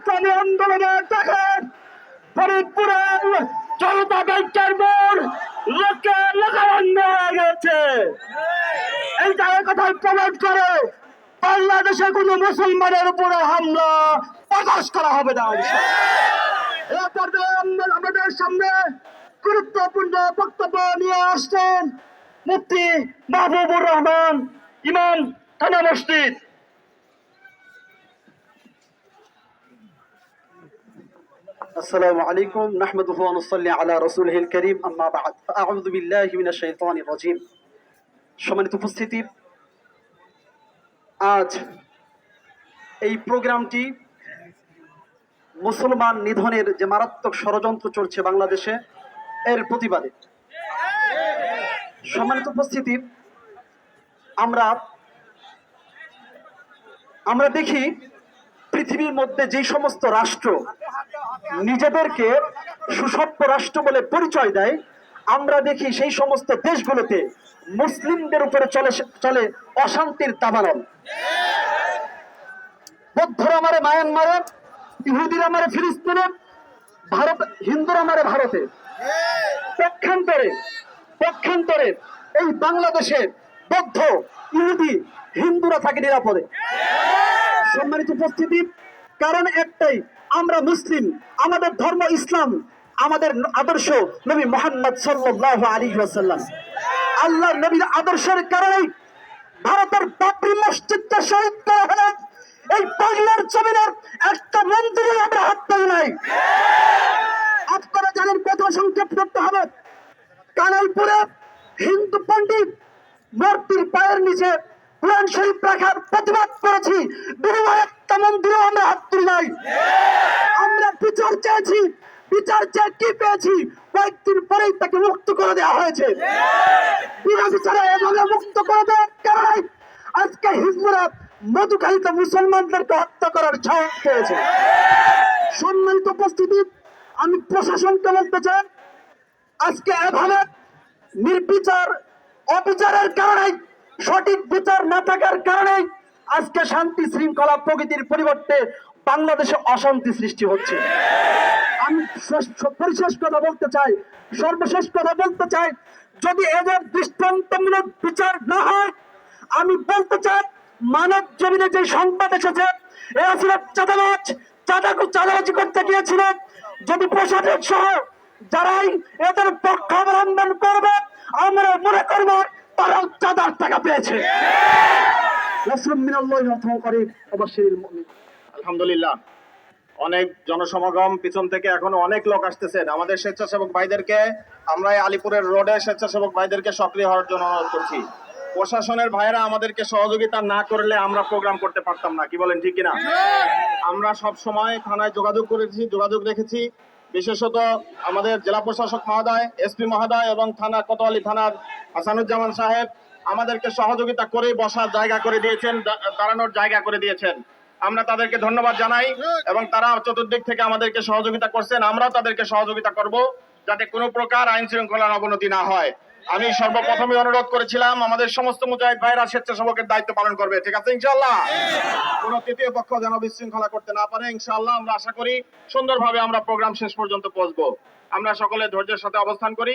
ইসলামী আন্দোলনের থেকে ফরিদপুরের জনতা ব্যাংকের মোড় লোকে লোকারণ্য হয়ে গেছে। এই জায়গায় কথা প্রমাণ করে বাংলাদেশে কোন মুসলমানের উপরে হামলা প্রকাশ করা হবে না। আমাদের সামনে গুরুত্বপূর্ণ বক্তব্য নিয়ে আসছেন মুফতি মাহবুবুর রহমান, ইমাম থানা মসজিদ। السلام عليكم نحمده ونصلي على رسوله الكريم أما بعد فأعوذ بالله من الشيطان الرجيم। সম্মানিত উপস্থিতি, আজ এই প্রোগ্রামটি মুসলমান নিধনের যে মারাত্মক ষড়যন্ত্র চলছে বাংলাদেশে এর প্রতিবাদে। সম্মানিত উপস্থিতি, আমরা দেখি পৃথিবীর মধ্যে যে সমস্ত রাষ্ট্র নিজেদেরকে সুসভ্য রাষ্ট্র বলে পরিচয় দেয়, আমরা দেখি সেই সমস্ত দেশগুলোতে মুসলিমদের উপরে চলে অশান্তির দাবানল। বৌদ্ধরা মারে মায়ানমারে, ইহুদিরা মারে ফিলিস্তিনে, হিন্দুরা মারে ভারতে। পক্ষান্তরে এই বাংলাদেশে বৌদ্ধ, ইহুদি, হিন্দুরা থাকে নিরাপদে। সম্মানিত উপস্থিতি, কারণ একটাই, আমরা মুসলিম, আমাদের ধর্ম ইসলাম, আমাদের আদর্শ নবী মুহাম্মদ সাল্লাল্লাহু আলাইহি ওয়াসাল্লাম। আল্লাহর নবীর আদর্শের কারণে ভারতের বাবরি মসজিদটা শহীদ করা হলো। এই বাংলার জমিনের একটা মন্দিরে আমরা হাত পাই নাই। আপনারা জানেন, কথা সংক্ষেপ করতে হবে। কানালপুরে হিন্দু পণ্ডিত মূর্তির পায়ের নিচে কোরআন শরীফ রাখার প্রতিবাদ করেছি, বিনিময়ে একটা মন্দিরেও আমরা হাত তুলি নাই। আমরা বিচার চেয়েছি, বিচার চেয়ে কি পেয়েছি? কয়েকদিন পরেই তাকে মুক্ত করে দেওয়া হয়েছে। বিনা বিচারে এভাবে মুক্ত করে দেওয়ার কারণে আজকে হিজবুরা মধুখালীতে মুসলমানদেরকে হত্যা করার সাহস পেয়েছে। সম্মানিত উপস্থিতি, আমি প্রশাসনকে বলতে চাই, আজকে এভাবে নির্বিচার অবিচারের কারণে, সঠিক বিচার না থাকার কারণে আজকে শান্তি শৃঙ্খলা প্রকৃতির পরিবর্তে বাংলাদেশে অশান্তি সৃষ্টি হচ্ছে। আমি সর্বশেষ কথা বলতে চাই, যদি এদের দৃষ্টান্তমূলক বিচার না হয়, আমি বলতে চাই, মানব জমিনে যে সংবাদ এসেছে, এরা ছিল চাঁদাবাজি করতে গিয়েছিল। যদি প্রশাসন সহ যারাই এদের পক্ষ অবলম্বন করবে, আমরা মনে করব তারা চাঁদার টাকা পেয়েছে। আলহামদুলিল্লাহ, অনেক জনসমাগম, পিছন থেকে এখনো অনেক লোক আসতেছেন। আমাদের স্বেচ্ছাসেবক ভাইদেরকে, আমরা আলিপুরের রোডে স্বেচ্ছাসেবক ভাইদেরকে সক্রিয় হওয়ার জন্য অনুরোধ করছি। প্রশাসনের ভাইয়েরা আমাদেরকে সহযোগিতা না করলে আমরা প্রোগ্রাম করতে পারতাম না। কি বলেন, ঠিক কিনা? আমরা সব সময় থানায় যোগাযোগ রেখেছি। বিশেষত আমাদের জেলা প্রশাসক মহোদয়, এসপি মহোদয় এবং কোতোয়ালি থানার হাসানুজ্জামান সাহেব আমাদেরকে সহযোগিতা করে বসার জায়গা করে দিয়েছেন, দাঁড়ানোর জায়গা করে দিয়েছেন। আমরা তাদেরকে ধন্যবাদ জানাই এবং তারা চতুর্দিক থেকে আমাদেরকে সহযোগিতা করছেন। আমরাও তাদেরকে সহযোগিতা করব যাতে কোনো প্রকার আইন শৃঙ্খলার অবনতি না হয়। আমি সর্বপ্রথমে অনুরোধ করেছিলাম আমাদের সমস্ত মুজাহিদ ভাইরা স্বেচ্ছাসেবকের দায়িত্ব পালন করবে। ঠিক আছে, ইনশাআল্লাহ? কোনো তৃতীয় পক্ষ যেন বিশৃঙ্খলা করতে না পারে। ইনশাআল্লাহ আমরা আশা করি সুন্দরভাবে আমরা প্রোগ্রাম শেষ পর্যন্ত পৌঁছবো। আমরা সকলে ধৈর্যের সাথে অবস্থান করি।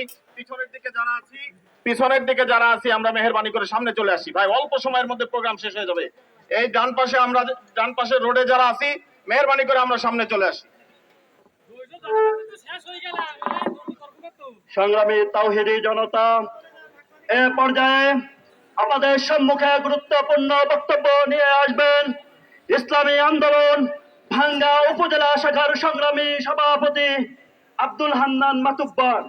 পিছনের দিকে যারা আছি আমরা মেহেরবানি করে সামনে চলে আসি। ভাই, অল্প সময়ের মধ্যে প্রোগ্রাম শেষ হয়ে যাবে। এই ডান পাশে রোডে যারা আছি, মেহেরবানি করে আমরা সামনে চলে আসি। সংগ্রামী তাওহীদি জনতা, এ পর্যায়ে আমাদের সম্মুখে গুরুত্বপূর্ণ বক্তব্য নিয়ে আসবেন ইসলামী আন্দোলন ভাঙ্গা উপজেলা শাখার সংগ্রামী সভাপতি আব্দুল হান্নান মাতুব্বর।